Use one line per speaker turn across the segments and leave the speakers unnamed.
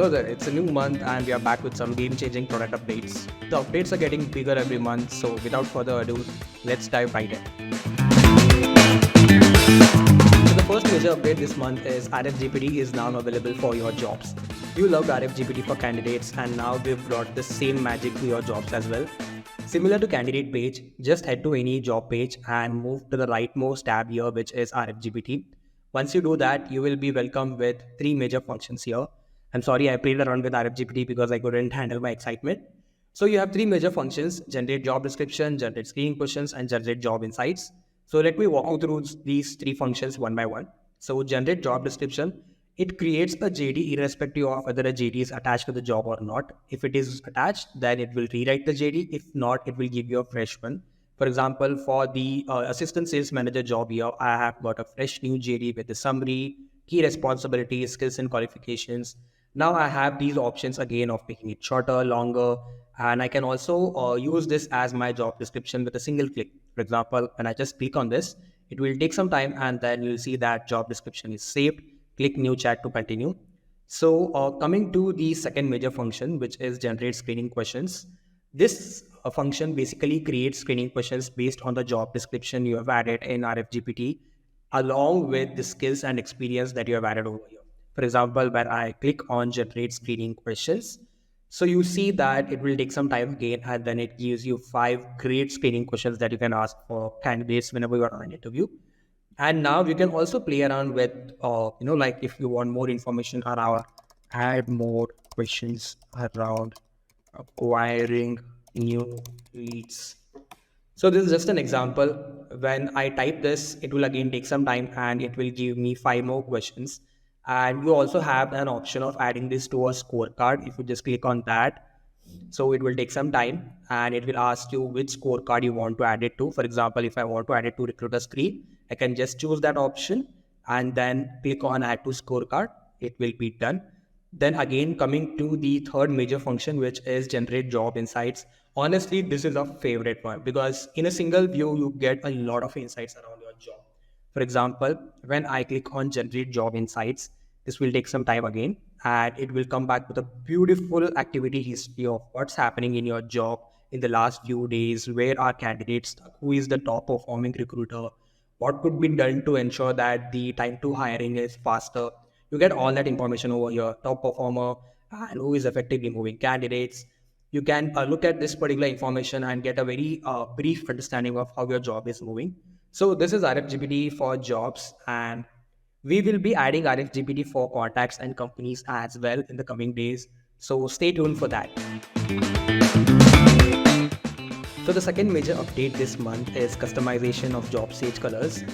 Hello there, it's a new month and we are back with some game-changing product updates. The updates are getting bigger every month, so without further ado, let's dive right in. So the first major update this month is RFGPT is now available for your jobs. You loved RFGPT for candidates and now we've brought the same magic to your jobs as well. Similar to candidate page, just head to any job page and move to the rightmost tab here, which is RFGPT. Once you do that, you will be welcomed with three major functions here. I'm sorry, I played around with RFGPT because I couldn't handle my excitement. So you have three major functions: generate job description, generate screening questions, and generate job insights. So let me walk you through these three functions one by one. So generate job description, it creates a JD irrespective of whether a JD is attached to the job or not. If it is attached, then it will rewrite the JD. If not, it will give you a fresh one. For example, for the assistant sales manager job here, I have got a fresh new JD with the summary, key responsibilities, skills and qualifications. Now I have these options again of making it shorter, longer, and I can also use this as my job description with a single click. For example, when I just click on this, it will take some time and then you'll see that job description is saved. Click new chat to continue. So coming to the second major function, which is generate screening questions. This function basically creates screening questions based on the job description you have added in RFGPT, along with the skills and experience that you have added over here. For example, when I click on generate screening questions, so you see that it will take some time again, and then it gives you 5 great screening questions that you can ask for candidates whenever you are on an interview. And now you can also play around with, like if you want more information around, add more questions around acquiring new leads. So this is just an example. When I type this, it will again take some time and it will give me 5 more questions. And you also have an option of adding this to a scorecard. If you just click on that, so it will take some time and it will ask you which scorecard you want to add it to. For example, if I want to add it to recruiter screen, I can just choose that option and then click on add to scorecard. It will be done. Then again, coming to the third major function, which is generate job insights. Honestly, this is a favorite one because in a single view, you get a lot of insights around your job. For example, when I click on generate job insights, this will take some time again and it will come back with a beautiful activity history of what's happening in your job in the last few days, where are candidates stuck, who is the top performing recruiter, what could be done to ensure that the time to hiring is faster. You get all that information over here, top performer and who is effectively moving candidates. You can look at this particular information and get a very brief understanding of how your job is moving. So this is RFGPT for jobs, and we will be adding RFGPT for contacts and companies as well in the coming days. So stay tuned for that. So the second major update this month is customization of job stage colors.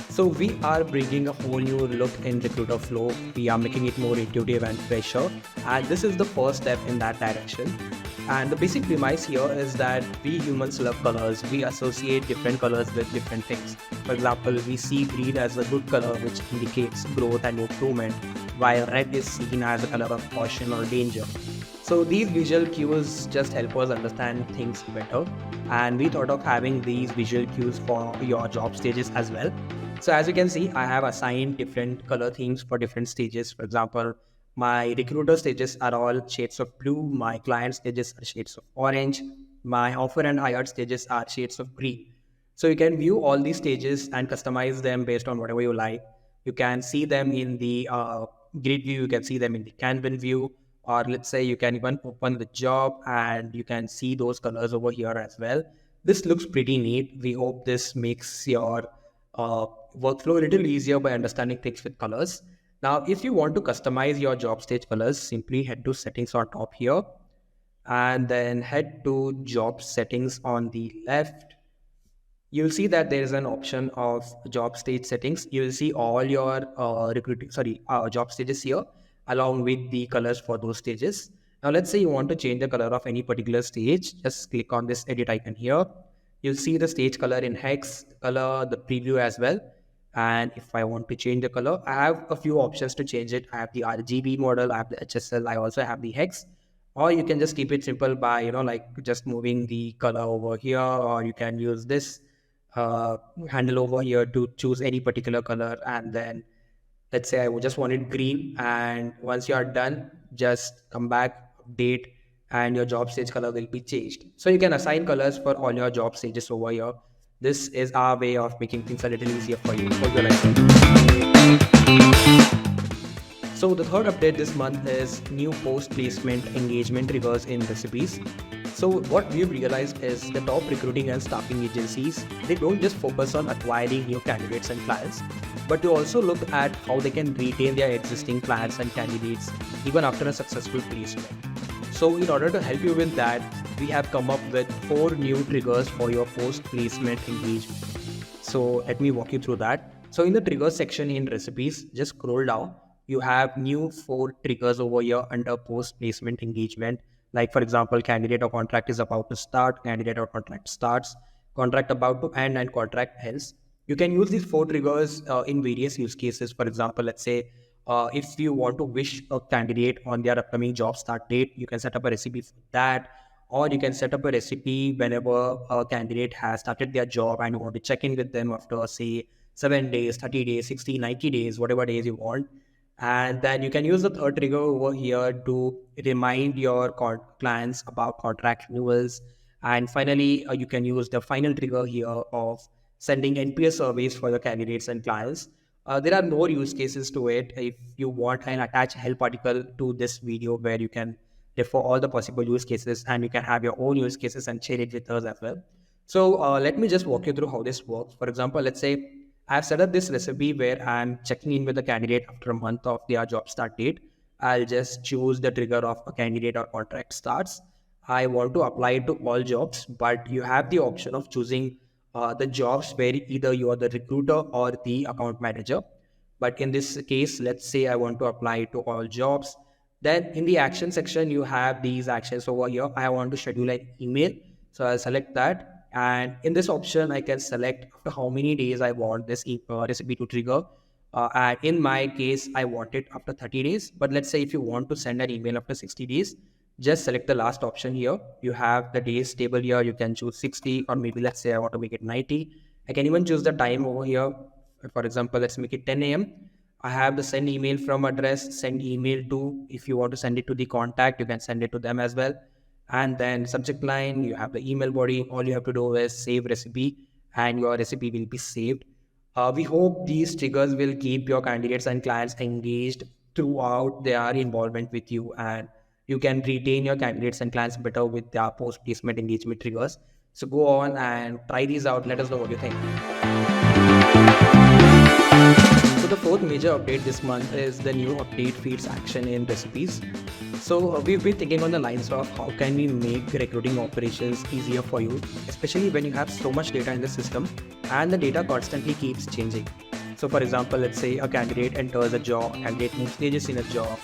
So we are bringing a whole new look in Recruiterflow. We are making it more intuitive and fresher, and this is the first step in that direction. And the basic premise here is that we humans love colors. We associate different colors with different things. For example, we see green as a good color which indicates growth and improvement, while red is seen as a color of caution or danger. So these visual cues just help us understand things better, and we thought of having these visual cues for your job stages as well. So as you can see, I have assigned different color themes for different stages. For example, my recruiter stages are all shades of blue, my client stages are shades of orange, my offer and hired stages are shades of green. So you can view all these stages and customize them based on whatever you like. You can see them in the grid view, you can see them in the Canvas view, or let's say you can even open the job and you can see those colors over here as well. This looks pretty neat. We hope this makes your workflow a little easier by understanding things with colors. Now, if you want to customize your job stage colors, simply head to settings on top here and then head to job settings on the left. You'll see that there is an option of job stage settings. You will see all your job stages here along with the colors for those stages. Now, let's say you want to change the color of any particular stage. Just click on this edit icon here. You'll see the stage color in hex color, the preview as well. And if I want to change the color, I have a few options to change it. I have the RGB model, I have the HSL, I also have the hex. Or you can just keep it simple by, just moving the color over here, or you can use this handle over here to choose any particular color and then Let's say I would just want it green, and once you are done, just come back, update, and your job stage color will be changed. So you can assign colors for all your job stages over here. This is our way of making things a little easier for you. Hope you like it. So the third update this month is new post-placement engagement triggers in recipes. So what we've realized is the top recruiting and staffing agencies, they don't just focus on acquiring new candidates and clients, but they also look at how they can retain their existing clients and candidates even after a successful placement. So in order to help you with that, we have come up with 4 new triggers for your post-placement engagement. So let me walk you through that. So in the triggers section in recipes, just scroll down. You have new 4 triggers over here under post-placement engagement. Like for example, candidate or contract is about to start, candidate or contract starts, contract about to end, and contract ends. You can use these 4 triggers in various use cases. For example, let's say if you want to wish a candidate on their upcoming job start date, you can set up a recipe for that. Or you can set up a recipe whenever a candidate has started their job and you want to check in with them after, say, 7 days, 30 days, 60, 90 days, whatever days you want. And then you can use the third trigger over here to remind your clients about contract renewals. And finally, you can use the final trigger here of sending NPS surveys for your candidates and clients. There are more use cases to it. If you want, I can attach a help article to this video where you can refer all the possible use cases and you can have your own use cases and share it with us as well. So let me just walk you through how this works. For example, let's say I've set up this recipe where I'm checking in with the candidate after a month of their job start date. I'll just choose the trigger of a candidate or contract starts. I want to apply it to all jobs, but you have the option of choosing the jobs where either you are the recruiter or the account manager. But in this case, let's say I want to apply it to all jobs. Then in the action section, you have these actions over here. I want to schedule an email. So I'll select that. And in this option, I can select after how many days I want this recipe to trigger. And in my case, I want it after 30 days. But let's say if you want to send an email after 60 days, just select the last option here. You have the days table here. You can choose 60, or maybe let's say I want to make it 90. I can even choose the time over here. For example, let's make it 10 a.m. I have the send email from address, send email to, if you want to send it to the contact, you can send it to them as well. And then subject line, you have the email body. All you have to do is save recipe and your recipe will be saved. We hope these triggers will keep your candidates and clients engaged throughout their involvement with you, and you can retain your candidates and clients better with their post-placement engagement triggers. So go on and try these out. Let us know what you think. So the fourth major update this month is the new update feeds action in recipes. So we've been thinking on the lines of how can we make recruiting operations easier for you, especially when you have so much data in the system and the data constantly keeps changing. So for example, let's say a candidate enters a job, candidate moves stages in a job.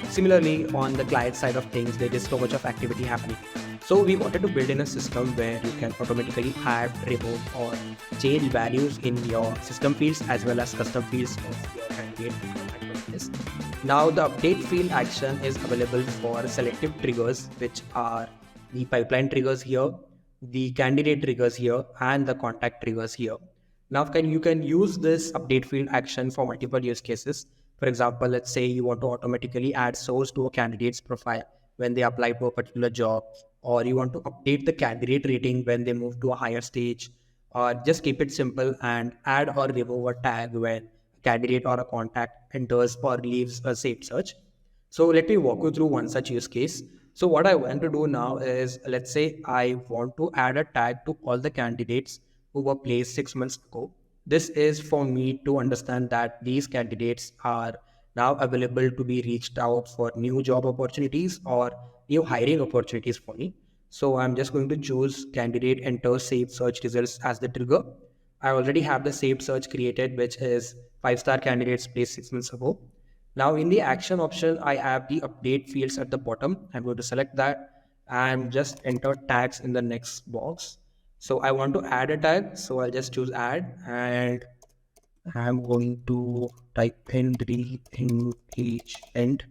Similarly, on the client side of things, there is so much of activity happening. So we wanted to build in a system where you can automatically add, remove, or change values in your system fields as well as custom fields of your candidate and contact process. Now the update field action is available for selective triggers, which are the pipeline triggers here, the candidate triggers here, and the contact triggers here. Now you can use this update field action for multiple use cases. For example, let's say you want to automatically add source to a candidate's profile when they apply to a particular job, or you want to update the candidate rating when they move to a higher stage, or just keep it simple and add or remove a tag when a candidate or a contact enters or leaves a saved search. So let me walk you through one such use case. So what I want to do now is, let's say I want to add a tag to all the candidates who were placed 6 months ago. This is for me to understand that these candidates are now available to be reached out for new job opportunities or new hiring opportunities for me. So I'm just going to choose candidate enter saved search results as the trigger. I already have the saved search created, which is 5-star candidates placed 6 months ago. Now in the action option, I have the update fields at the bottom. I'm going to select that and just enter tags in the next box. So I want to add a tag. So I'll just choose add and I'm going to type in re-engagement.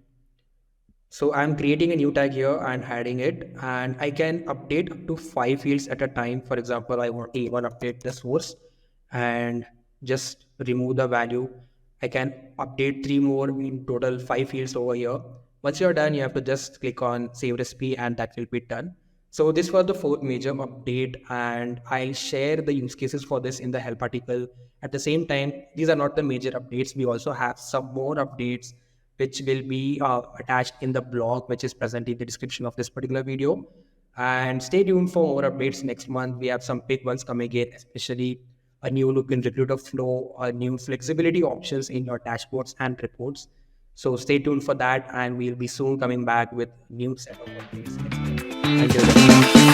So I'm creating a new tag here and adding it, and I can update up to 5 fields at a time. For example, I want to update the source and just remove the value I can update 3 more, in total 5 fields over here. Once you're done, you have to just click on save recipe and that will be done. So this was the fourth major update, and I'll share the use cases for this in the help article. At the same time, these are not the major updates. We also have some more updates which will be attached in the blog, which is present in the description of this particular video. And stay tuned for more updates next month. We have some big ones coming in, especially a new look in Recruiterflow, a new flexibility options in your dashboards and reports. So stay tuned for that, and we'll be soon coming back with new set of updates next month. Until then.